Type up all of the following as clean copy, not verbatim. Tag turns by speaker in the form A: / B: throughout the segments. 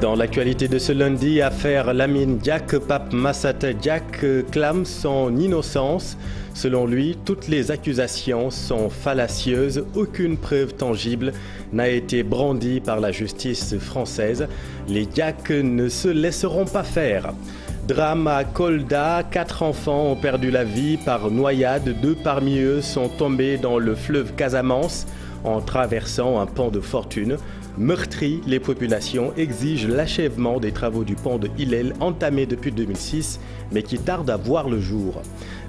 A: Dans l'actualité de ce lundi, affaire Lamine Diack, Pape Massata Diack clame son innocence. Selon lui, toutes les accusations sont fallacieuses. Aucune preuve tangible n'a été brandie par la justice française. Les Diack ne se laisseront pas faire. Drame à Kolda, 4 enfants ont perdu la vie par noyade. 2 parmi eux sont tombés dans le fleuve Casamance en traversant un pont de fortune. Meurtri, les populations exigent l'achèvement des travaux du pont de Hillel entamés depuis 2006, mais qui tardent à voir le jour.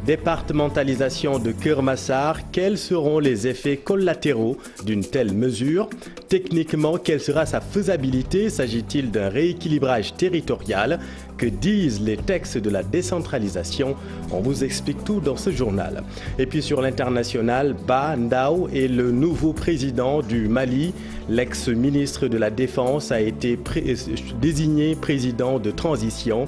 A: Départementalisation de Keur Massar, quels seront les effets collatéraux d'une telle mesure? Techniquement, quelle sera sa faisabilité? S'agit-il d'un rééquilibrage territorial? Que disent les textes de la décentralisation? On vous explique tout dans ce journal. Et puis sur l'international, Ba Ndao est le nouveau président du Mali. L'ex-ministre de la Défense a été désigné président de transition.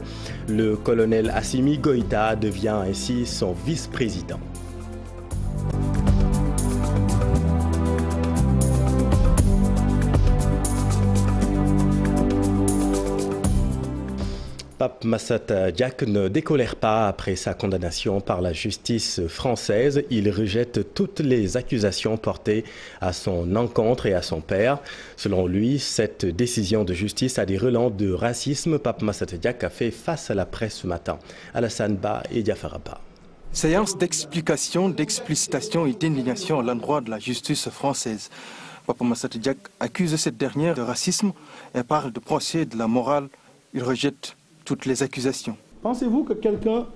A: Le colonel Assimi Goïta devient ainsi son vice-président. Pape Massata Diack ne décolère pas après sa condamnation par la justice française. Il rejette toutes les accusations portées à son encontre et à son père. Selon lui, cette décision de justice a des relents de racisme. Pape Massata Diack a fait face à la presse ce matin. Alassane Ba et Diafara Ba.
B: Séance d'explication, d'explicitation et d'indignation à l'endroit de la justice française. Pape Massata Diack accuse cette dernière de racisme et parle de procès de la morale. Il rejette toutes les accusations.
C: Pensez-vous que quelqu'un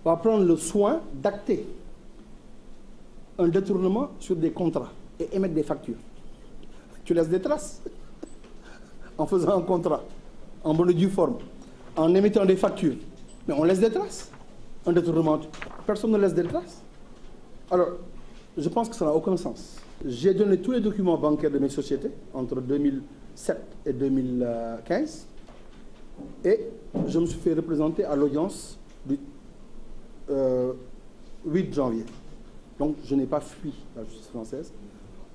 C: va prendre le soin d'acter un détournement sur des contrats et émettre des factures? Tu laisses des traces en faisant un contrat, en bonne et due forme, en émettant des factures. Mais on laisse des traces. Un détournement, personne ne laisse des traces. Alors, je pense que ça n'a aucun sens. J'ai donné tous les documents bancaires de mes sociétés entre 2007 et 2015. Et je me suis fait représenter à l'audience du 8 janvier. Donc je n'ai pas fui la justice française.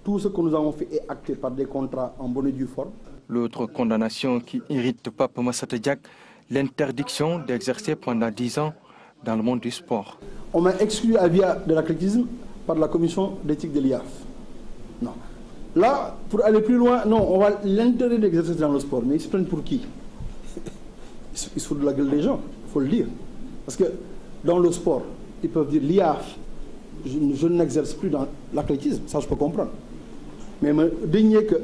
C: Tout ce que nous avons fait est acté par des contrats en bonne et due forme.
B: L'autre condamnation qui irrite Pape Massata Diack, l'interdiction d'exercer pendant 10 ans dans le monde du sport.
C: On m'a exclu à via de l'athlétisme par la commission d'éthique de l'IAF. Non. Là, pour aller plus loin, non, on va l'interdire d'exercer dans le sport. Mais ils se prennent pour qui? Ils se foutent de la gueule des gens, il faut le dire. Parce que dans le sport, ils peuvent dire l'IAF, je n'exerce plus dans l'athlétisme, ça je peux comprendre. Mais me dénier que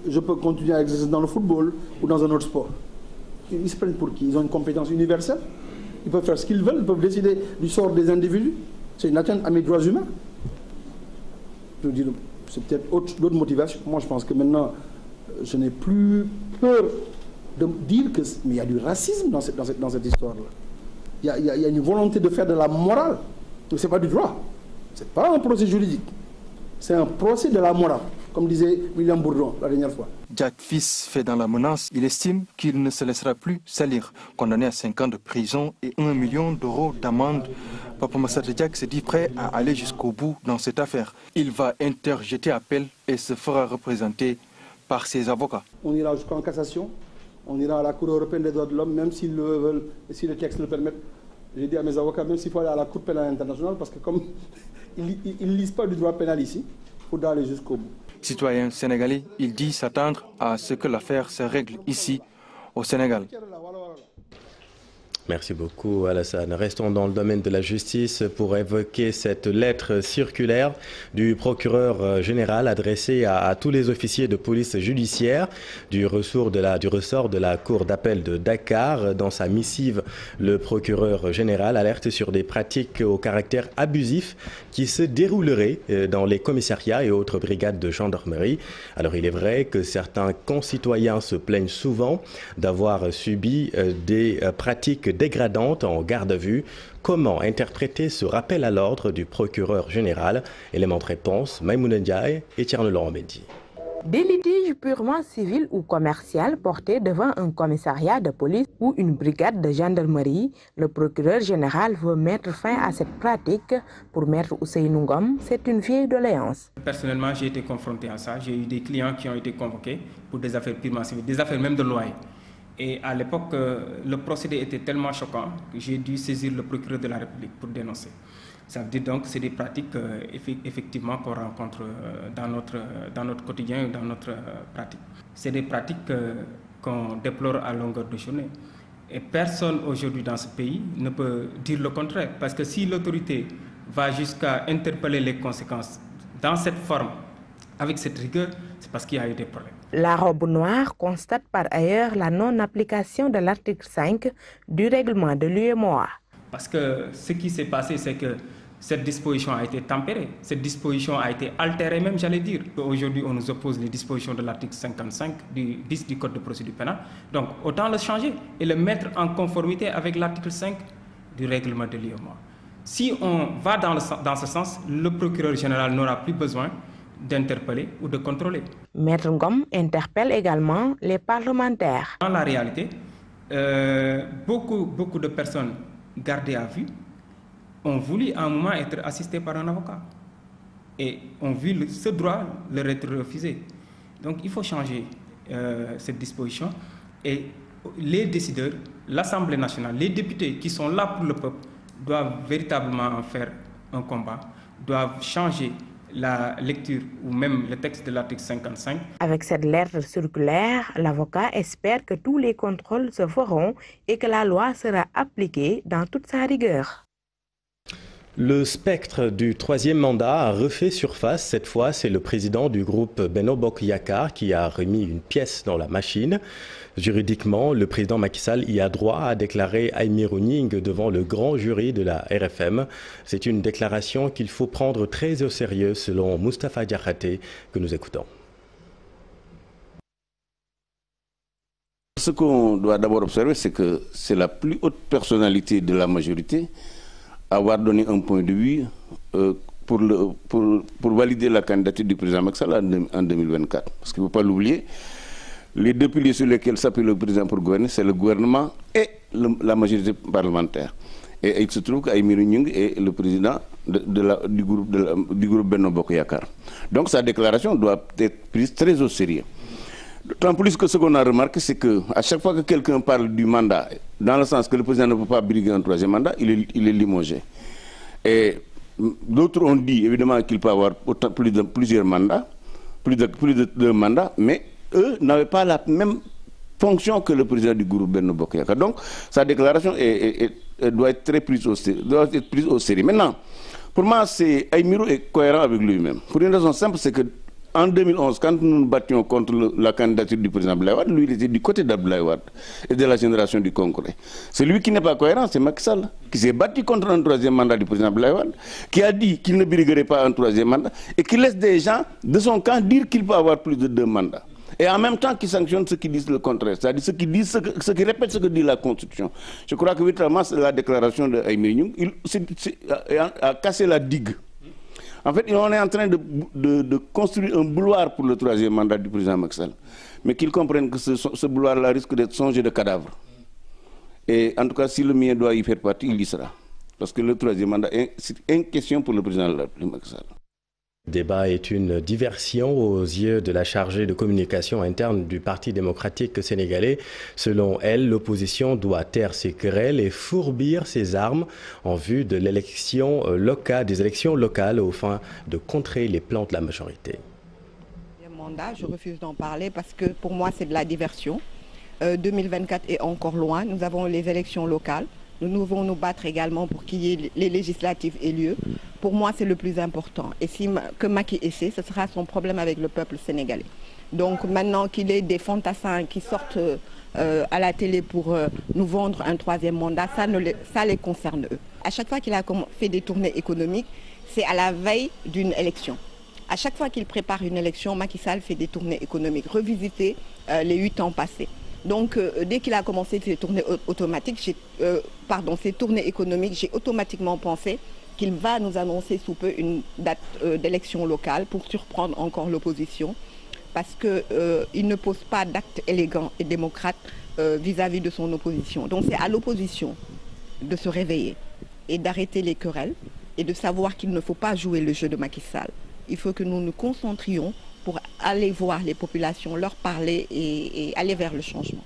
C: je peux continuer à exercer dans le football ou dans un autre sport. Ils se prennent pour qui? Ils ont une compétence universelle, ils peuvent faire ce qu'ils veulent, ils peuvent décider du sort des individus. C'est une atteinte à mes droits humains. Je veux dire, c'est peut-être d'autres motivations. Moi je pense que maintenant, je n'ai plus peur de dire que mais il y a du racisme dans cette histoire-là. Il y a une volonté de faire de la morale. Ce n'est pas du droit. Ce n'est pas un procès juridique. C'est un procès de la morale, comme disait William Bourdon la dernière fois.
B: Diack fils fait dans la menace. Il estime qu'il ne se laissera plus salir. Condamné à 5 ans de prison et 1 million d'euros d'amende, Pape Massata Diack se dit prêt à aller jusqu'au bout dans cette affaire. Il va interjeter appel et se fera représenter par ses avocats.
C: On ira jusqu'en cassation. On ira à la Cour européenne des droits de l'homme, même s'ils le veulent, et si les textes le permettent. J'ai dit à mes avocats, même s'il faut aller à la Cour pénale internationale, parce que comme ils ne lisent pas du droit pénal ici, il faudra aller jusqu'au bout.
B: Citoyen sénégalais, il dit s'attendre à ce que l'affaire se règle ici, au Sénégal.
A: Merci beaucoup Alassane. Restons dans le domaine de la justice pour évoquer cette lettre circulaire du procureur général adressée à tous les officiers de police judiciaire du ressort de la Cour d'appel de Dakar. Dans sa missive, le procureur général alerte sur des pratiques au caractère abusif qui se dérouleraient dans les commissariats et autres brigades de gendarmerie. Alors il est vrai que certains concitoyens se plaignent souvent d'avoir subi des pratiques dégradante en garde à vue. Comment interpréter ce rappel à l'ordre du procureur général? Élément de réponse, Maïmouna Ndiaye et Thierno Laurent Mendy.
D: Des litiges purement civils ou commerciaux portés devant un commissariat de police ou une brigade de gendarmerie, le procureur général veut mettre fin à cette pratique. Pour Maître Ousseynou Ngom, c'est une vieille doléance.
E: Personnellement, j'ai été confronté à ça. J'ai eu des clients qui ont été convoqués pour des affaires purement civiles, des affaires même de loyer. Et à l'époque, le procédé était tellement choquant que j'ai dû saisir le procureur de la République pour dénoncer. Ça veut dire donc que c'est des pratiques effectivement qu'on rencontre dans notre quotidien ou dans notre pratique. C'est des pratiques qu'on déplore à longueur de journée. Et personne aujourd'hui dans ce pays ne peut dire le contraire. Parce que si l'autorité va jusqu'à interpeller les conséquences dans cette forme, avec cette rigueur, c'est parce qu'il y a eu des problèmes.
D: La robe noire constate par ailleurs la non-application de l'article 5 du règlement de l'UEMOA.
E: Parce que ce qui s'est passé, c'est que cette disposition a été tempérée, cette disposition a été altérée même, j'allais dire. Aujourd'hui, on nous oppose les dispositions de l'article 55 bis du Code de procédure pénale. Donc, autant le changer et le mettre en conformité avec l'article 5 du règlement de l'UEMOA. Si on va dans ce sens, le procureur général n'aura plus besoin d'interpeller ou de contrôler.
D: Maître Ngom interpelle également les parlementaires.
E: Dans la réalité, beaucoup de personnes gardées à vue ont voulu à un moment être assistées par un avocat et ont vu ce droit leur être refusé. Donc il faut changer cette disposition et les décideurs, l'Assemblée nationale, les députés qui sont là pour le peuple doivent véritablement en faire un combat, doivent changer la lecture ou même le texte de l'article 55.
D: Avec cette lettre circulaire, l'avocat espère que tous les contrôles se feront et que la loi sera appliquée dans toute sa rigueur.
A: Le spectre du troisième mandat a refait surface. Cette fois, c'est le président du groupe Benno Bokk Yakaar qui a remis une pièce dans la machine. Juridiquement, le président Macky Sall y a droit, a déclaré Aymérou Gningue devant le grand jury de la RFM. C'est une déclaration qu'il faut prendre très au sérieux selon Moustapha Diakhaté que nous écoutons.
F: Ce qu'on doit d'abord observer, c'est que c'est la plus haute personnalité de la majorité avoir donné un point de vue pour valider la candidature du président Macky Sall en 2024. Parce qu'il ne faut pas l'oublier, les deux piliers sur lesquels s'appuie le président pour gouverner, c'est le gouvernement et la majorité parlementaire. Et il se trouve qu'Aymérou Gningue est le président du groupe Benno Bokk Yakaar. Donc sa déclaration doit être prise très au sérieux. D'autant plus que ce qu'on a remarqué, c'est qu'à chaque fois que quelqu'un parle du mandat, dans le sens que le président ne peut pas briguer un troisième mandat, il est limogé. Et d'autres ont dit évidemment qu'il peut avoir plusieurs mandats, plus de deux mandats, mais eux n'avaient pas la même fonction que le président du groupe Benno Bokk Yakaar. Donc sa déclaration doit être prise au sérieux. Maintenant, pour moi, Aymérou est cohérent avec lui-même. Pour une raison simple, c'est que en 2011, quand nous nous battions contre la candidature du président Abdoulaye Wade, lui, il était du côté d'Abdoulaye Wade et de la génération du Congrès. Celui qui n'est pas cohérent, c'est Macky Sall, qui s'est battu contre un troisième mandat du président Abdoulaye Wade, qui a dit qu'il ne briguerait pas un troisième mandat et qui laisse des gens de son camp dire qu'il peut avoir plus de deux mandats. Et en même temps, qui sanctionne ceux qui disent le contraire, c'est-à-dire ceux qui répètent ce que dit la Constitution. Je crois que véritablement, la déclaration d'Aymérou Gningue a cassé la digue. En fait, on est en train de construire un bouloir pour le troisième mandat du président Macky Sall. Mais qu'ils comprennent que ce bouloir-là risque d'être songé de cadavre. Et en tout cas, si le mien doit y faire partie, il y sera. Parce que le troisième mandat, c'est une question pour le président de la République Macky Sall.
A: Le débat est une diversion aux yeux de la chargée de communication interne du Parti démocratique sénégalais. Selon elle, l'opposition doit taire ses querelles et fourbir ses armes en vue de des élections locales au fin de contrer les plans de la majorité.
G: Je refuse d'en parler parce que pour moi c'est de la diversion. 2024 est encore loin, nous avons les élections locales. Nous devons nous battre également pour qu'il y ait les législatives aient lieu. Pour moi, c'est le plus important. Et si que Macky essaie, ce sera son problème avec le peuple sénégalais. Donc maintenant qu'il y ait des fantassins qui sortent à la télé pour nous vendre un troisième mandat, ça les concerne eux. À chaque fois qu'il a fait des tournées économiques, c'est à la veille d'une élection. À chaque fois qu'il prépare une élection, Macky Sall fait des tournées économiques, revisiter les 8 ans passés. Donc, dès qu'il a commencé ces tournées économiques, j'ai automatiquement pensé qu'il va nous annoncer sous peu une date d'élection locale pour surprendre encore l'opposition, parce qu'il ne pose pas d'acte élégant et démocrate vis-à-vis de son opposition. Donc, c'est à l'opposition de se réveiller et d'arrêter les querelles et de savoir qu'il ne faut pas jouer le jeu de Macky Sall. Il faut que nous nous concentrions pour aller voir les populations, leur parler et aller vers le changement.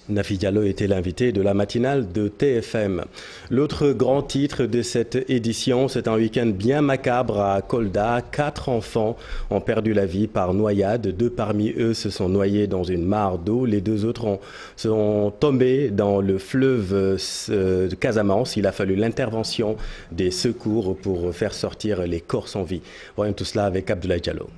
A: Nafi Diallo était l'invité de la matinale de TFM. L'autre grand titre de cette édition, c'est un week-end bien macabre à Kolda. 4 enfants ont perdu la vie par noyade. 2 parmi eux se sont noyés dans une mare d'eau. Les 2 autres sont tombés dans le fleuve de Casamance. Il a fallu l'intervention des secours pour faire sortir les corps sans vie. Voyons tout cela avec Abdoulaye Diallo.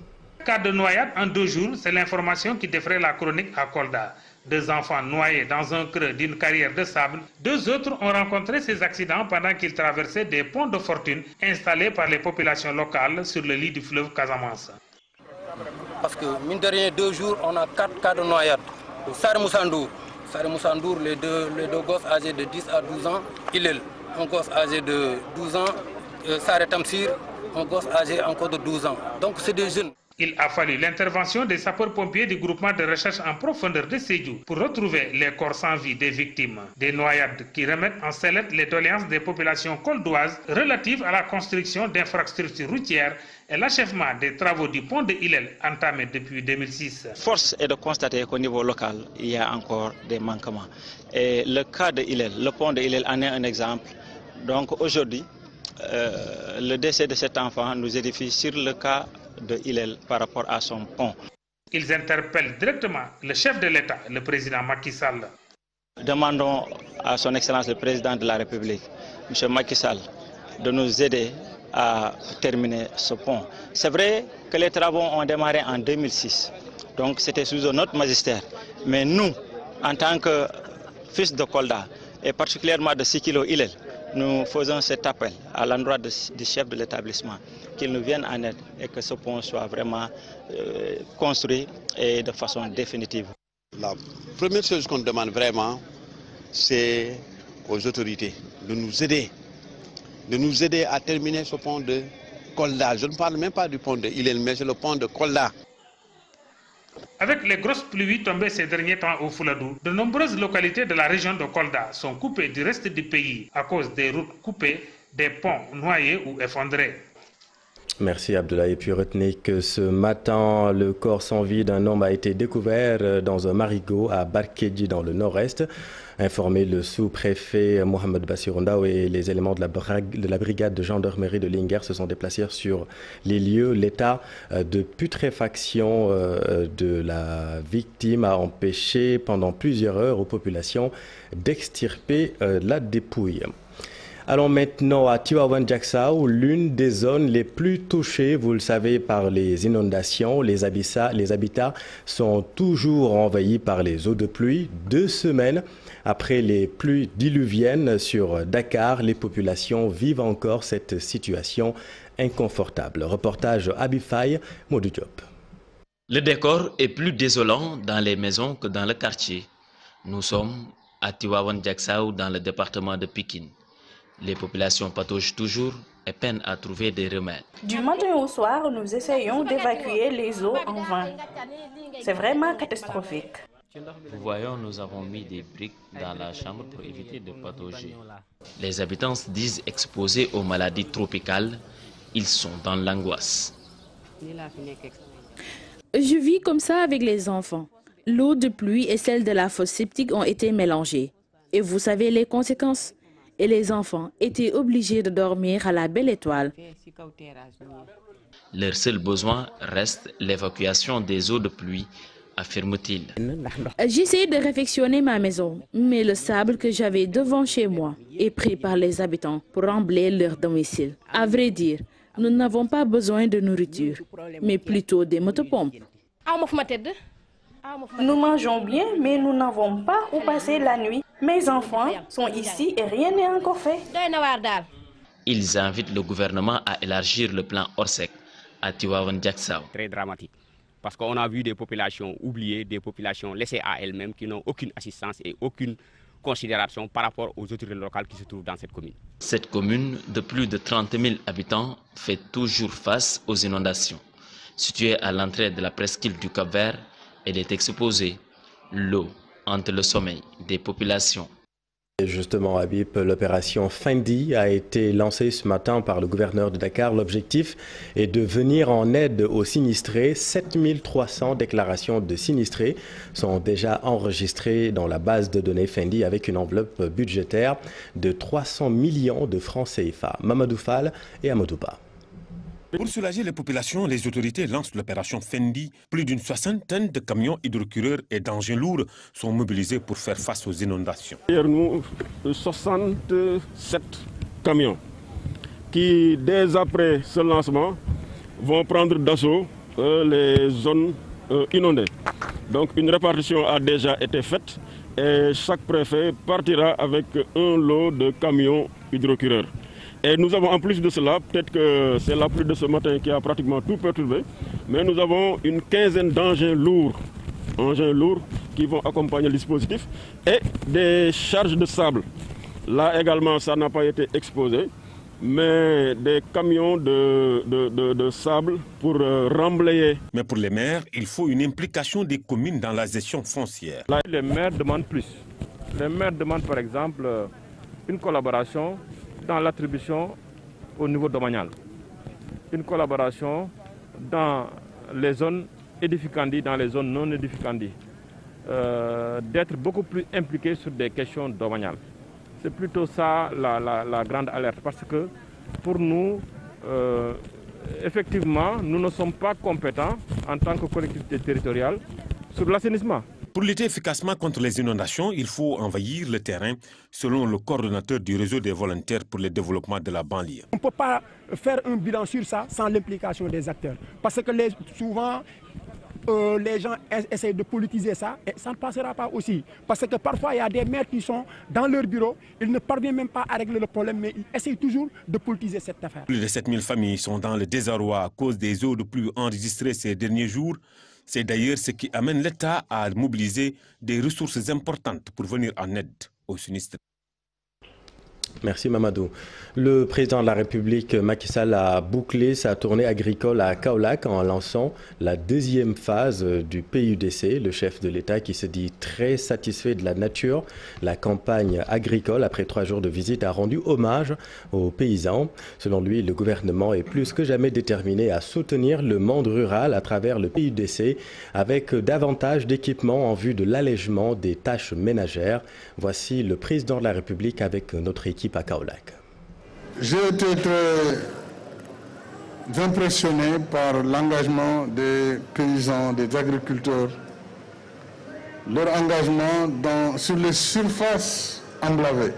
H: Cas de noyade en 2 jours, c'est l'information qui défraie la chronique à Kolda. 2 enfants noyés dans un creux d'une carrière de sable. 2 autres ont rencontré ces accidents pendant qu'ils traversaient des ponts de fortune installés par les populations locales sur le lit du fleuve Casamance.
I: Parce que, mine de rien, 2 jours, on a 4 cas de noyade. Sare Moussandour, les deux gosses âgés de 10 à 12 ans. Ilel, un gosse âgé de 12 ans. Sare Tamsir, un gosse âgé encore de 12 ans. Donc, c'est des jeunes.
H: Il a fallu l'intervention des sapeurs-pompiers du groupement de recherche en profondeur de Sédhiou pour retrouver les corps sans vie des victimes. Des noyades qui remettent en sellette les doléances des populations coldoises relatives à la construction d'infrastructures routières et l'achèvement des travaux du pont de Ilel entamés depuis 2006.
J: Force est de constater qu'au niveau local, il y a encore des manquements. Et le cas de Ilel, le pont de Ilel en est un exemple. Donc aujourd'hui, le décès de cet enfant nous édifie sur le cas de Ilel par rapport à son pont.
H: Ils interpellent directement le chef de l'État, le président Macky Sall.
J: Demandons à son Excellence le président de la République, M. Macky Sall, de nous aider à terminer ce pont. C'est vrai que les travaux ont démarré en 2006, donc c'était sous un autre magistère. Mais nous, en tant que fils de Kolda, et particulièrement de Sikilo Ilel, nous faisons cet appel à l'endroit du chef de l'établissement, qu'il nous vienne en aide et que ce pont soit vraiment construit et de façon définitive.
K: La première chose qu'on demande vraiment, c'est aux autorités de nous aider à terminer ce pont de Kolda. Je ne parle même pas du pont de Ilel, mais c'est le pont de Kolda.
H: Avec les grosses pluies tombées ces derniers temps au Fouladou, de nombreuses localités de la région de Kolda sont coupées du reste du pays à cause des routes coupées, des ponts noyés ou effondrés.
A: Merci Abdoulaye. Et puis retenez que ce matin, le corps sans vie d'un homme a été découvert dans un marigot à Barkedji dans le nord-est. Informé le sous-préfet Mohamed Bassirondao et les éléments de la brigade de gendarmerie de Linguère se sont déplacés sur les lieux. L'état de putréfaction de la victime a empêché pendant plusieurs heures aux populations d'extirper la dépouille. Allons maintenant à Tivaouane-Diacksao, l'une des zones les plus touchées, vous le savez, par les inondations. Les habitats sont toujours envahis par les eaux de pluie. 2 semaines après les pluies diluviennes sur Dakar, les populations vivent encore cette situation inconfortable. Reportage Abifay, Modou Diop.
L: Le décor est plus désolant dans les maisons que dans le quartier. Nous sommes à Tivaouane-Diacksao dans le département de Pikine. Les populations pataugent toujours et peinent à trouver des remèdes.
M: Du matin au soir, nous essayons d'évacuer les eaux en vain. C'est vraiment catastrophique.
L: Vous voyez, nous avons mis des briques dans la chambre pour éviter de patauger. Les habitants se disent exposés aux maladies tropicales. Ils sont dans l'angoisse.
N: Je vis comme ça avec les enfants. L'eau de pluie et celle de la fosse septique ont été mélangées. Et vous savez les conséquences? Et les enfants étaient obligés de dormir à la belle étoile.
L: Leur seul besoin reste l'évacuation des eaux de pluie, affirme-t-il.
N: J'essaie de réfectionner ma maison, mais le sable que j'avais devant chez moi est pris par les habitants pour remblayer leur domicile. À vrai dire, nous n'avons pas besoin de nourriture, mais plutôt des motopompes.
M: Nous mangeons bien, mais nous n'avons pas où passer la nuit. Mes enfants sont ici et rien n'est encore fait.
L: Ils invitent le gouvernement à élargir le plan Orsec à Tivaouane-Diacksao.
O: Très dramatique, parce qu'on a vu des populations oubliées, des populations laissées à elles-mêmes qui n'ont aucune assistance et aucune considération par rapport aux autorités locales qui se trouvent dans cette commune.
L: Cette commune de plus de 30 000 habitants fait toujours face aux inondations. Située à l'entrée de la presqu'île du Cap-Vert, elle est exposée, l'eau entre le sommeil des populations.
A: Justement, Habib, l'opération Fendi a été lancée ce matin par le gouverneur de Dakar. L'objectif est de venir en aide aux sinistrés. 7300 déclarations de sinistrés sont déjà enregistrées dans la base de données Fendi avec une enveloppe budgétaire de 300 millions de francs CFA. Mamadou Fall et Amadouba.
P: Pour soulager les populations, les autorités lancent l'opération Fendi. Plus d'une soixantaine de camions hydrocureurs et d'engins lourds sont mobilisés pour faire face aux inondations.
Q: Derrière nous, 67 camions qui, dès après ce lancement, vont prendre d'assaut les zones inondées. Donc une répartition a déjà été faite et chaque préfet partira avec un lot de camions hydrocureurs. Et nous avons en plus de cela, peut-être que c'est la pluie de ce matin qui a pratiquement tout perturbé, mais nous avons une quinzaine d'engins lourds qui vont accompagner le dispositif et des charges de sable. Là également, ça n'a pas été exposé, mais des camions de sable pour remblayer.
P: Mais pour les maires, il faut une implication des communes dans la gestion foncière.
Q: Là, les maires demandent plus. Les maires demandent par exemple une collaboration dans l'attribution au niveau domanial, une collaboration dans les zones édificantes, dans les zones non édificantes, d'être beaucoup plus impliqués sur des questions domaniales. C'est plutôt ça la grande alerte, parce que pour nous, effectivement, nous ne sommes pas compétents en tant que collectivité territoriale sur l'assainissement.
P: Pour lutter efficacement contre les inondations, il faut envahir le terrain, selon le coordonnateur du réseau des volontaires pour le développement de la banlieue.
R: On ne peut pas faire un bilan sur ça sans l'implication des acteurs. Parce que souvent, les gens essayent de politiser ça et ça ne passera pas aussi. Parce que parfois, il y a des maires qui sont dans leur bureau, ils ne parviennent même pas à régler le problème, mais ils essayent toujours de politiser cette affaire.
P: Plus de 7000 familles sont dans le désarroi à cause des eaux de pluie enregistrées ces derniers jours. C'est d'ailleurs ce qui amène l'État à mobiliser des ressources importantes pour venir en aide aux sinistrés.
A: Merci Mamadou. Le président de la République, Macky Sall, a bouclé sa tournée agricole à Kaolack en lançant la deuxième phase du PUDC. Le chef de l'État qui se dit très satisfait de la nature. La campagne agricole, après 3 jours de visite, a rendu hommage aux paysans. Selon lui, le gouvernement est plus que jamais déterminé à soutenir le monde rural à travers le PUDC avec davantage d'équipements en vue de l'allègement des tâches ménagères. Voici le président de la République avec notre équipe à Kaolack.
S: J'ai été très impressionné par l'engagement des paysans, des agriculteurs, leur engagement sur les surfaces emblavées.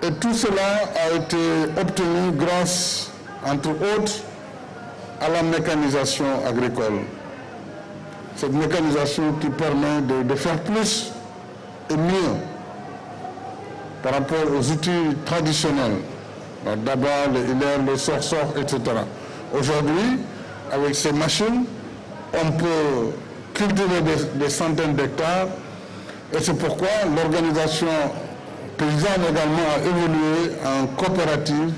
S: Et tout cela a été obtenu grâce, entre autres, à la mécanisation agricole. Cette mécanisation qui permet de faire plus et mieux par rapport aux outils traditionnels, le daba, le hilaire, le sort, etc. Aujourd'hui, avec ces machines, on peut cultiver des centaines d'hectares et c'est pourquoi l'organisation paysanne également a évolué en coopérative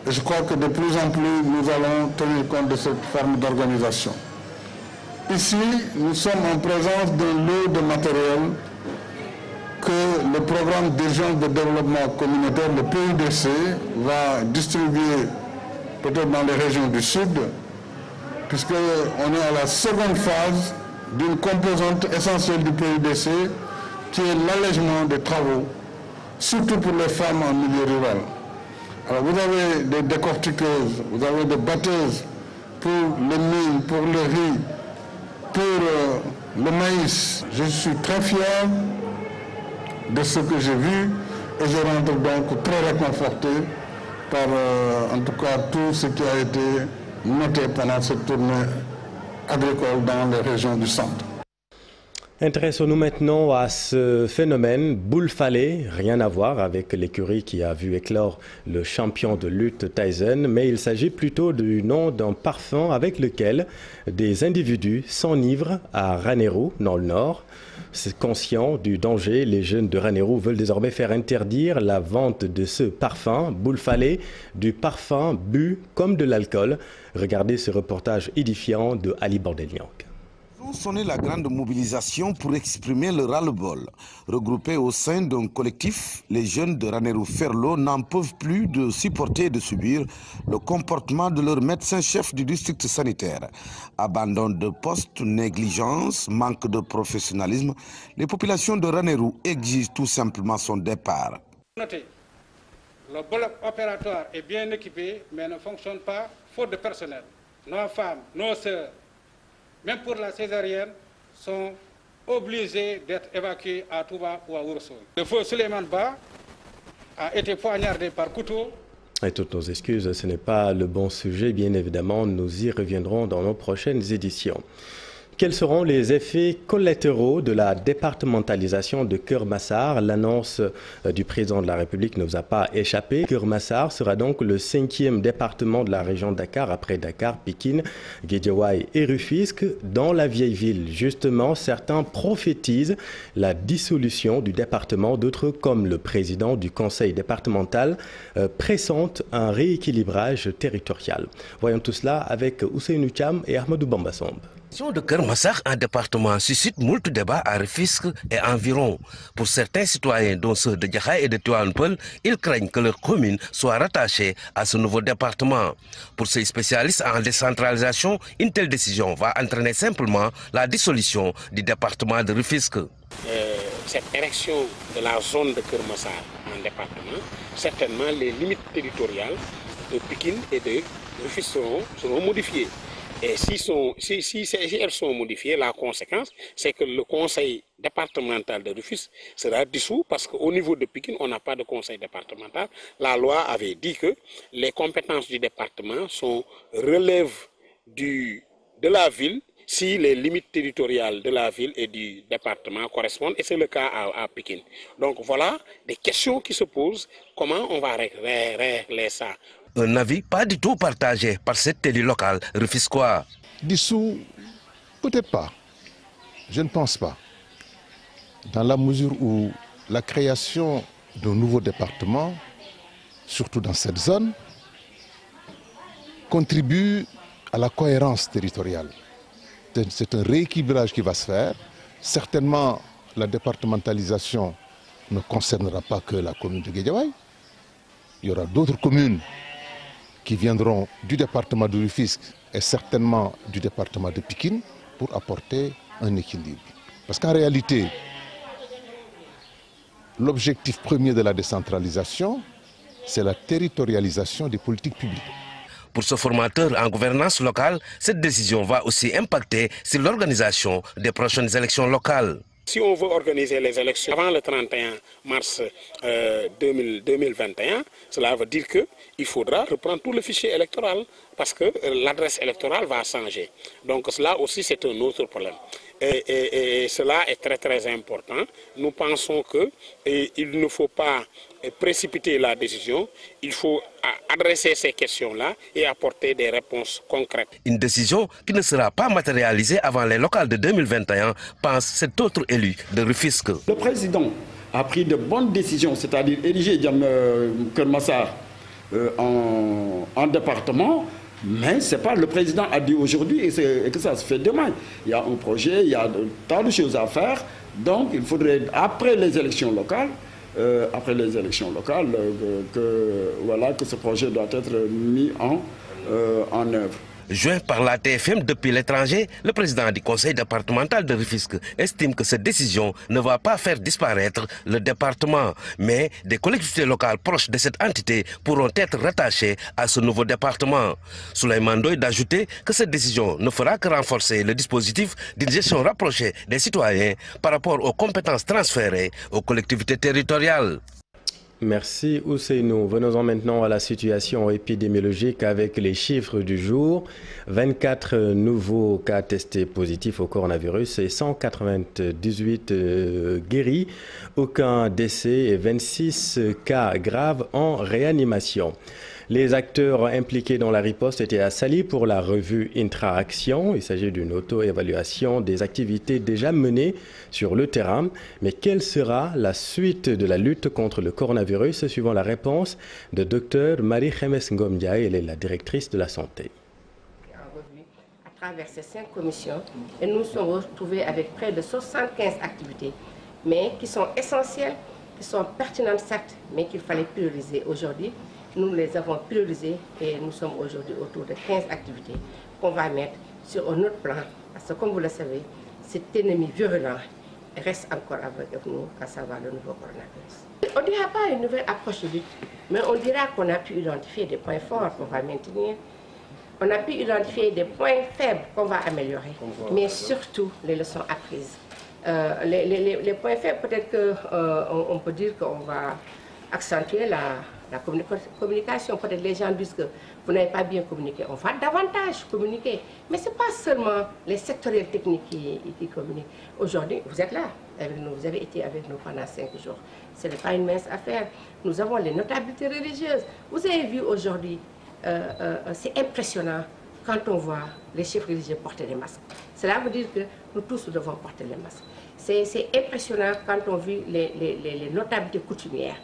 S: et je crois que de plus en plus nous allons tenir compte de cette forme d'organisation. Ici, nous sommes en présence d'un lot de matériel que le programme d'urgence de développement communautaire, le PUDC, va distribuer peut-être dans les régions du Sud, puisqu'on est à la seconde phase d'une composante essentielle du PUDC, qui est l'allègement des travaux, surtout pour les femmes en milieu rural. Alors vous avez des décortiqueuses, vous avez des batteuses pour les mines, pour le riz, pour le maïs. Je suis très fier de ce que j'ai vu et je rentre donc très réconforté par en tout cas tout ce qui a été noté pendant cette tournée agricole dans les régions du centre.
A: Intéressons-nous maintenant à ce phénomène boule falée, rien à voir avec l'écurie qui a vu éclore le champion de lutte Tyson, mais il s'agit plutôt du nom d'un parfum avec lequel des individus s'enivrent à Ranérou, dans le Nord. Conscients du danger, les jeunes de Ranérou veulent désormais faire interdire la vente de ce parfum, boule falée, du parfum bu comme de l'alcool. Regardez ce reportage édifiant de Ali Bordelian.
T: ont sonné la grande mobilisation pour exprimer le ras-le-bol. Regroupés au sein d'un collectif, les jeunes de Ranérou-Ferlo n'en peuvent plus de supporter et de subir le comportement de leur médecin-chef du district sanitaire. Abandon de poste, négligence, manque de professionnalisme, les populations de Ranérou exigent tout simplement son départ.
U: Notez, le bloc opératoire est bien équipé, mais ne fonctionne pas faute de personnel. Nos femmes, nos sœurs, même pour la césarienne, sont obligés d'être évacués à Touba ou à Ourossogui. Le feu Souleymane Ba a été poignardé par couteau.
A: Et toutes nos excuses, ce n'est pas le bon sujet, bien évidemment, nous y reviendrons dans nos prochaines éditions. Quels seront les effets collatéraux de la départementalisation de Keur Massar? L'annonce du président de la République ne nous a pas échappé. Keur Massar sera donc le 5e département de la région de Dakar, après Dakar, Pikine, Guédiawaye et Rufisque. Dans la vieille ville, justement, certains prophétisent la dissolution du département. D'autres, comme le président du conseil départemental, pressentent un rééquilibrage territorial. Voyons tout cela avec Ousseynou Thiam et Ahmadou Bambasombe.
V: De Keur Massar en département suscite moult débats à Rufisque et environ. Pour certains citoyens, dont ceux de Diakhaye et de Tivaouane Peulh, ils craignent que leur commune soit rattachée à ce nouveau département. Pour ces spécialistes en décentralisation, une telle décision va entraîner simplement la dissolution du département de Rufisque.
W: Cette érection de la zone de Keur Massar en département, certainement les limites territoriales de Pikine et de Rufisque seront modifiées. Et si elles sont modifiées, la conséquence, c'est que le conseil départemental de Rufisque sera dissous parce qu'au niveau de Pikine, on n'a pas de conseil départemental. La loi avait dit que les compétences du département relèvent de la ville si les limites territoriales de la ville et du département correspondent, et c'est le cas à Pikine. Donc voilà des questions qui se posent, comment on va régler ça?
V: Un avis pas du tout partagé par cet élu local rufisquois.
X: Dissous, peut-être pas. Je ne pense pas. Dans la mesure où la création d'un nouveau département, surtout dans cette zone, contribue à la cohérence territoriale. C'est un rééquilibrage qui va se faire. Certainement, la départementalisation ne concernera pas que la commune de Guédiawaye. Il y aura d'autres communes qui viendront du département de Rufisque et certainement du département de Pikine pour apporter un équilibre. Parce qu'en réalité, l'objectif premier de la décentralisation, c'est la territorialisation des politiques publiques.
V: Pour ce formateur en gouvernance locale, cette décision va aussi impacter sur l'organisation des prochaines élections locales.
W: Si on veut organiser les élections avant le 31 mars 2021, cela veut dire qu'il faudra reprendre tout le fichier électoral parce que l'adresse électorale va changer. Donc cela aussi c'est un autre problème. Et cela est très très important. Nous pensons qu'il ne faut pas précipiter la décision, il faut adresser ces questions-là et apporter des réponses concrètes.
V: Une décision qui ne sera pas matérialisée avant les locales de 2021, pense cet autre élu de Rufisque.
Y: Le président a pris de bonnes décisions, c'est-à-dire ériger Keur Massar en département, mais ce n'est pas le président a dit aujourd'hui et que ça se fait demain. Il y a un projet, il y a tant de choses à faire, donc il faudrait, après les élections locales, que ce projet doit être mis en œuvre.
V: Joint par la TFM depuis l'étranger, le président du conseil départemental de Rufisque estime que cette décision ne va pas faire disparaître le département, mais des collectivités locales proches de cette entité pourront être rattachées à ce nouveau département. Souleymane Ndoye d'ajouter que cette décision ne fera que renforcer le dispositif d'une gestion rapprochée des citoyens par rapport aux compétences transférées aux collectivités territoriales.
A: Merci Ousseynou. Venons-en maintenant à la situation épidémiologique avec les chiffres du jour. 24 nouveaux cas testés positifs au coronavirus et 198 guéris. Aucun décès et 26 cas graves en réanimation. Les acteurs impliqués dans la riposte étaient à Saly pour la revue Intra-Action. Il s'agit d'une auto-évaluation des activités déjà menées sur le terrain. Mais quelle sera la suite de la lutte contre le coronavirus? Suivant la réponse de Dr Marie Khemes Ngom Ndiaye, elle est la directrice de la santé.
B: travers ces 5 commissions et nous nous sommes retrouvés avec près de 75 activités, mais qui sont essentielles, qui sont pertinentes certes, mais qu'il fallait prioriser aujourd'hui. Nous les avons priorisées et nous sommes aujourd'hui autour de 15 activités qu'on va mettre sur un autre plan. Parce que comme vous le savez, cet ennemi virulent reste encore avec nous, à savoir le nouveau coronavirus. On ne dira pas une nouvelle approche de lutte, mais on dira qu'on a pu identifier des points forts qu'on va maintenir. On a pu identifier des points faibles qu'on va améliorer, mais surtout les leçons apprises. Les points faibles, peut-être qu'on peut dire qu'on va accentuer la communication. Peut-être les gens disent que vous n'avez pas bien communiqué. On va davantage communiquer. Mais ce n'est pas seulement les sectoriels techniques qui communiquent. Aujourd'hui, vous êtes là avec nous. Vous avez été avec nous pendant 5 jours. Ce n'est pas une mince affaire. Nous avons les notabilités religieuses. Vous avez vu aujourd'hui, c'est impressionnant quand on voit les chefs religieux porter des masques. Cela veut dire que nous tous devons porter les masques. C'est impressionnant quand on voit les notabilités coutumières.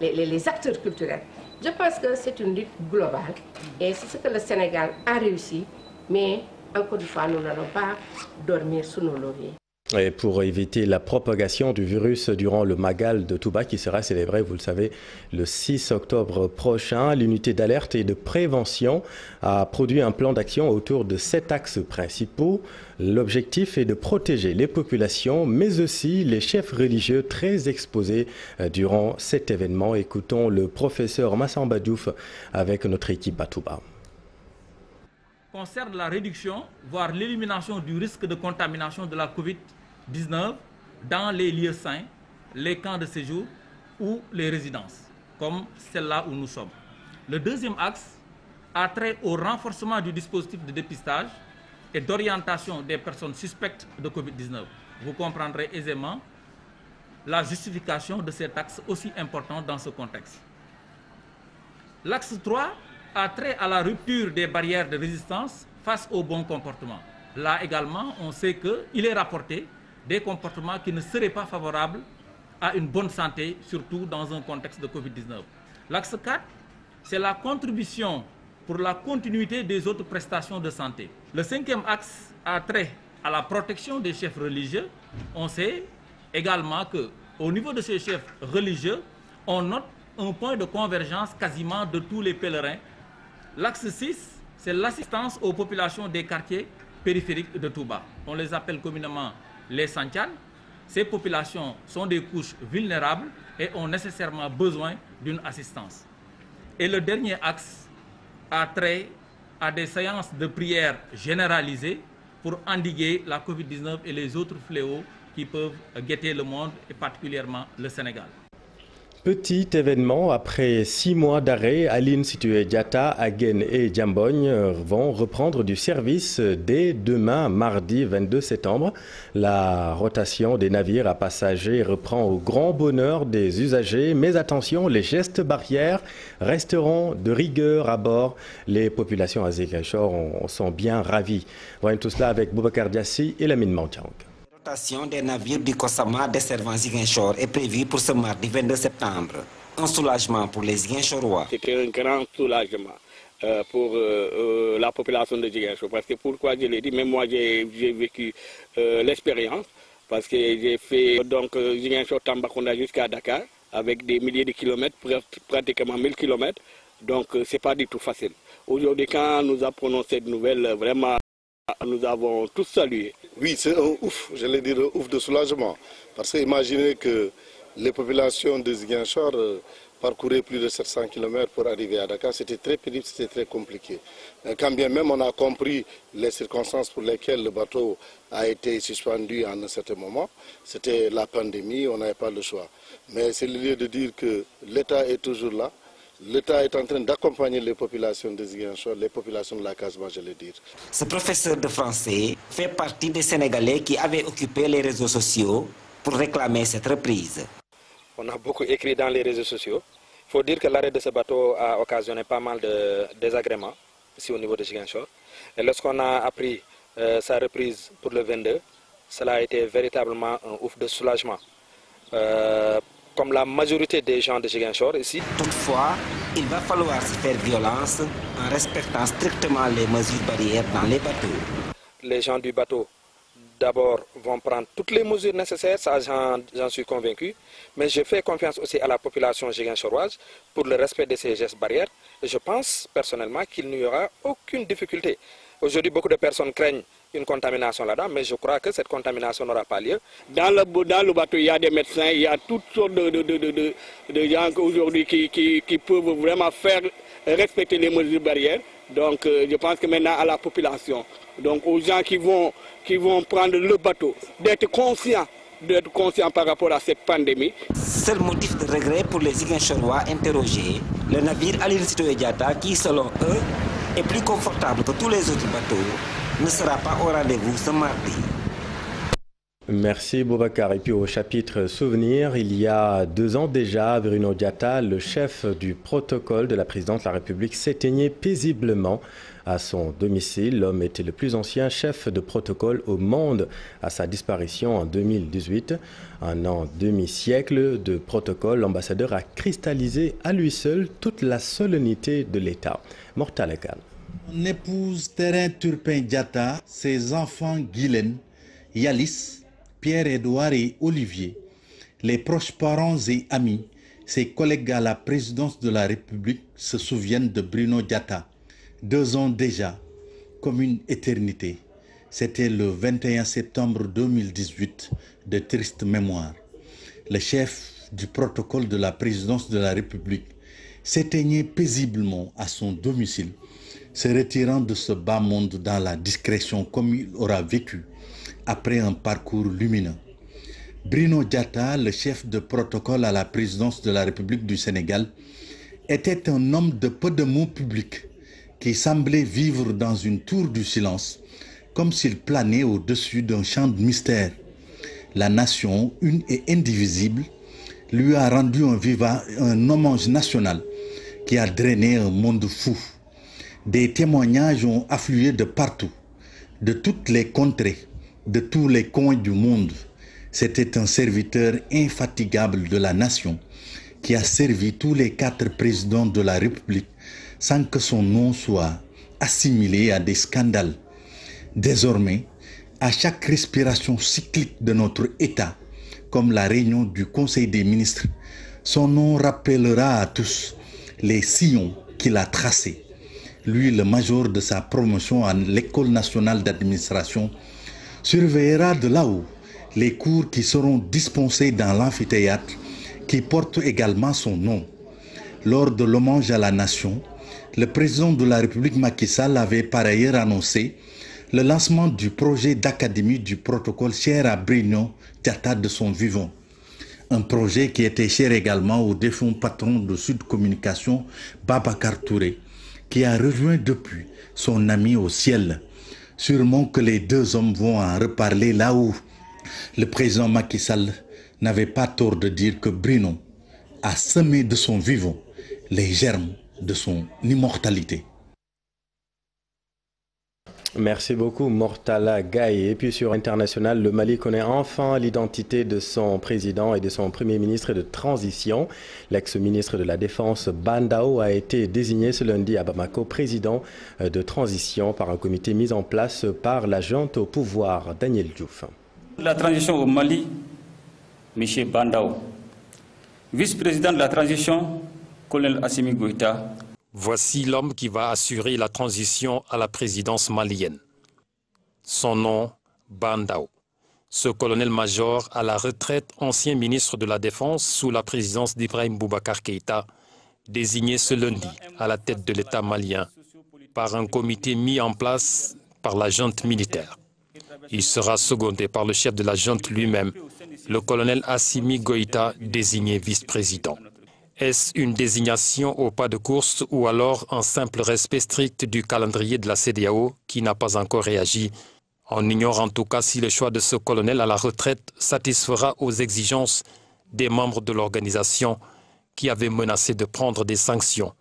B: Les acteurs culturels. Je pense que c'est une lutte globale et c'est ce que le Sénégal a réussi, mais encore une fois, nous n'allons pas dormir sous nos lauriers.
A: Et pour éviter la propagation du virus durant le Magal de Touba qui sera célébré, vous le savez, le 6 octobre prochain, l'unité d'alerte et de prévention a produit un plan d'action autour de 7 axes principaux. L'objectif est de protéger les populations, mais aussi les chefs religieux très exposés durant cet événement. Écoutons le professeur Massamba Diouf avec notre équipe à Touba.
C: Concerne la réduction, voire l'élimination du risque de contamination de la COVID-19 dans les lieux sains, les camps de séjour ou les résidences, comme celle-là où nous sommes. Le deuxième axe a trait au renforcement du dispositif de dépistage et d'orientation des personnes suspectes de COVID-19. Vous comprendrez aisément la justification de cet axe aussi important dans ce contexte. L'axe 3 a trait à la rupture des barrières de résistance face au bon comportement. Là également, on sait qu'il est rapporté des comportements qui ne seraient pas favorables à une bonne santé, surtout dans un contexte de Covid-19. L'axe 4, c'est la contribution pour la continuité des autres prestations de santé. Le 5e axe a trait à la protection des chefs religieux. On sait également qu'au niveau de ces chefs religieux, on note un point de convergence quasiment de tous les pèlerins. L'axe 6, c'est l'assistance aux populations des quartiers périphériques de Touba. On les appelle communément les Santianes. Ces populations sont des couches vulnérables et ont nécessairement besoin d'une assistance. Et le dernier axe a trait à des séances de prière généralisées pour endiguer la COVID-19 et les autres fléaux qui peuvent guetter le monde et particulièrement le Sénégal.
A: Petit événement, après 6 mois d'arrêt, Aline Sitoé Diatta, Agen et Diambogne vont reprendre du service dès demain, mardi 22 septembre. La rotation des navires à passagers reprend au grand bonheur des usagers. Mais attention, les gestes barrières resteront de rigueur à bord. Les populations à Ziguinchor en sont bien ravies. Voyons tout cela avec Boubacar Diassi et Lamine Mantiang.
D: La rotation des navires du Kosama desservant Ziguinchor est prévue pour ce mardi 22 septembre. Un soulagement pour les Ziguinchorois.
W: C'était un grand soulagement pour la population de Ziguinchor. Parce que pourquoi je l'ai dit, même moi j'ai vécu l'expérience. Parce que j'ai fait donc Ziguinchor-Tambacounda jusqu'à Dakar avec des milliers de kilomètres, pratiquement 1000 kilomètres. Donc c'est pas du tout facile. Aujourd'hui, quand nous apprenons cette nouvelle, vraiment, nous avons tous salué.
E: Oui, c'est un ouf, je vais dire un ouf de soulagement. Parce que imaginez que les populations de Ziguinchor parcouraient plus de 700 km pour arriver à Dakar. C'était très pénible, c'était très compliqué. Quand bien même on a compris les circonstances pour lesquelles le bateau a été suspendu à un certain moment, c'était la pandémie, on n'avait pas le choix. Mais c'est le lieu de dire que l'État est toujours là. L'État est en train d'accompagner les populations de Ziguinchor, les populations de la Casamance, je vais dire.
D: Ce professeur de français fait partie des Sénégalais qui avaient occupé les réseaux sociaux pour réclamer cette reprise.
F: On a beaucoup écrit dans les réseaux sociaux. Il faut dire que l'arrêt de ce bateau a occasionné pas mal de désagréments ici au niveau de Ziguinchor. Et lorsqu'on a appris sa reprise pour le 22, cela a été véritablement un ouf de soulagement. Comme la majorité des gens de Ziguinchor ici.
D: Toutefois, il va falloir se faire violence en respectant strictement les mesures barrières dans les bateaux.
F: les gens du bateau, d'abord, vont prendre toutes les mesures nécessaires, ça j'en suis convaincu, mais je fais confiance aussi à la population ziguinchoroise pour le respect de ces gestes barrières. Et je pense personnellement qu'il n'y aura aucune difficulté. Aujourd'hui, beaucoup de personnes craignent une contamination là-dedans, mais je crois que cette contamination n'aura pas lieu.
Y: Dans le bateau, il y a des médecins, il y a toutes sortes de gens aujourd'hui qui peuvent vraiment faire respecter les mesures barrières. Donc je pense que maintenant à la population, donc aux gens qui vont prendre le bateau, d'être conscients par rapport à cette pandémie.
D: Seul motif de regret pour les Ziguinchorois interrogés, le navire Aline Sitoé Diatta, qui selon eux est plus confortable que tous les autres bateaux, ne sera pas au rendez-vous ce mardi.
A: Merci Boubacar. Et puis au chapitre Souvenirs, il y a 2 ans déjà, Bruno Diatta, le chef du protocole de la présidente de la République, s'éteignait paisiblement à son domicile. L'homme était le plus ancien chef de protocole au monde à sa disparition en 2018. En demi-siècle de protocole, l'ambassadeur a cristallisé à lui seul toute la solennité de l'État. Mortal Ekan.
G: Son épouse Terrain Turpin Diatta, ses enfants Guylaine, Yalis, Pierre-Édouard et Olivier, les proches parents et amis, ses collègues à la présidence de la République se souviennent de Bruno Diatta. 2 ans déjà, comme une éternité. C'était le 21 septembre 2018, de triste mémoire. Le chef du protocole de la présidence de la République s'éteignait paisiblement à son domicile, se retirant de ce bas monde dans la discrétion comme il aura vécu après un parcours lumineux. Bruno Diatta, le chef de protocole à la présidence de la République du Sénégal, était un homme de peu de mots publics qui semblait vivre dans une tour du silence, comme s'il planait au-dessus d'un champ de mystère. La nation, une et indivisible, lui a rendu un hommage national qui a drainé un monde fou. Des témoignages ont afflué de partout, de toutes les contrées, de tous les coins du monde. C'était un serviteur infatigable de la nation qui a servi tous les 4 présidents de la République sans que son nom soit assimilé à des scandales. Désormais, à chaque respiration cyclique de notre État, comme la réunion du Conseil des ministres, son nom rappellera à tous les sillons qu'il a tracés. Lui, le major de sa promotion à l'École nationale d'administration, surveillera de là-haut les cours qui seront dispensés dans l'amphithéâtre qui porte également son nom. Lors de l'hommage à la nation, le président de la République Macky Sall avait par ailleurs annoncé le lancement du projet d'académie du protocole cher à Bruno Diatta de son vivant. Un projet qui était cher également au défunt patron de Sud Communication, Babacar Touré, qui a rejoint depuis son ami au ciel. Sûrement que les 2 hommes vont en reparler là où le président Macky Sall n'avait pas tort de dire que Bruno a semé de son vivant les germes de son immortalité.
A: Merci beaucoup Mortala Gaye. Et puis sur international, le Mali connaît enfin l'identité de son président et de son premier ministre de transition. L'ex-ministre de la Défense Bandao a été désigné ce lundi à Bamako président de transition par un comité mis en place par la junte au pouvoir. Daniel Diouf.
H: La transition au Mali, M. Bandao. Vice-président de la transition, colonel Assimi Goïta.
I: Voici l'homme qui va assurer la transition à la présidence malienne. Son nom, Bandao. Ce colonel-major à la retraite, ancien ministre de la Défense sous la présidence d'Ibrahim Boubacar Keïta, désigné ce lundi à la tête de l'État malien par un comité mis en place par la junte militaire. Il sera secondé par le chef de la junte lui-même, le colonel Assimi Goïta, désigné vice-président. Est-ce une désignation au pas de course ou alors un simple respect strict du calendrier de la CEDEAO qui n'a pas encore réagi? On ignore en tout cas si le choix de ce colonel à la retraite satisfera aux exigences des membres de l'organisation qui avaient menacé de prendre des sanctions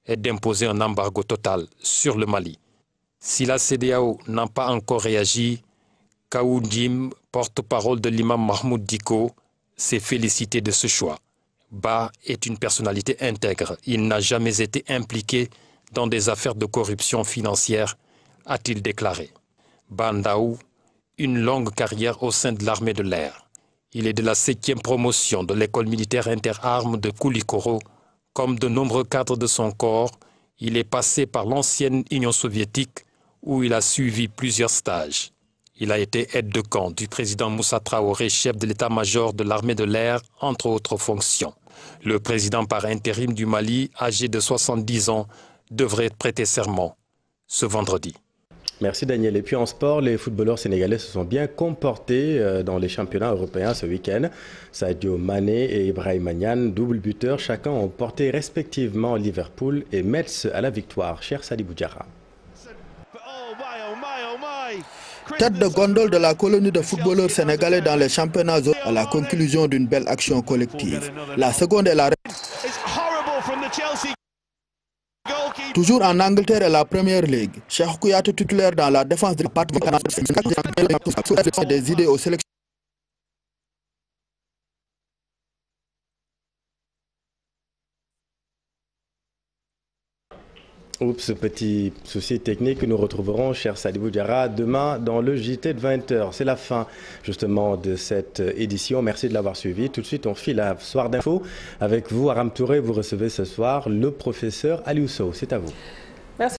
I: et d'imposer un embargo total sur le Mali. Si la CEDEAO n'a pas encore réagi, Kaou Ndim, porte-parole de l'imam Mahmoud Diko, s'est félicité de ce choix. Ba est une personnalité intègre. Il n'a jamais été impliqué dans des affaires de corruption financière, a-t-il déclaré. Bandaou, une longue carrière au sein de l'armée de l'air. Il est de la 7e promotion de l'école militaire interarmes de Koulikoro. Comme de nombreux cadres de son corps, il est passé par l'ancienne Union soviétique où il a suivi plusieurs stages. Il a été aide de camp du président Moussa Traoré, chef de l'état-major de l'armée de l'air, entre autres fonctions. Le président par intérim du Mali, âgé de 70 ans, devrait prêter serment ce vendredi.
A: Merci Daniel. Et puis en sport, les footballeurs sénégalais se sont bien comportés dans les championnats européens ce week-end. Sadio Mané et Ibrahima Niane, double buteurs, chacun ont porté respectivement Liverpool et Metz à la victoire. Cher Sadi Boudjara.
J: Tête de gondole de la colonie de footballeurs sénégalais dans les championnats à la conclusion d'une belle action collective. La seconde est la... Toujours en Angleterre et la Premier League, Cheikh Kouyaté titulaire dans la défense de la partie des idées aux sélections.
A: Oups, petit souci technique que nous retrouverons, cher Sadibou Diarra, demain dans le JT de 20h. C'est la fin justement de cette édition. Merci de l'avoir suivi. Tout de suite, on file à Soir d'info. Avec vous, Aram Touré, vous recevez ce soir le professeur Aliou Sow. C'est à vous.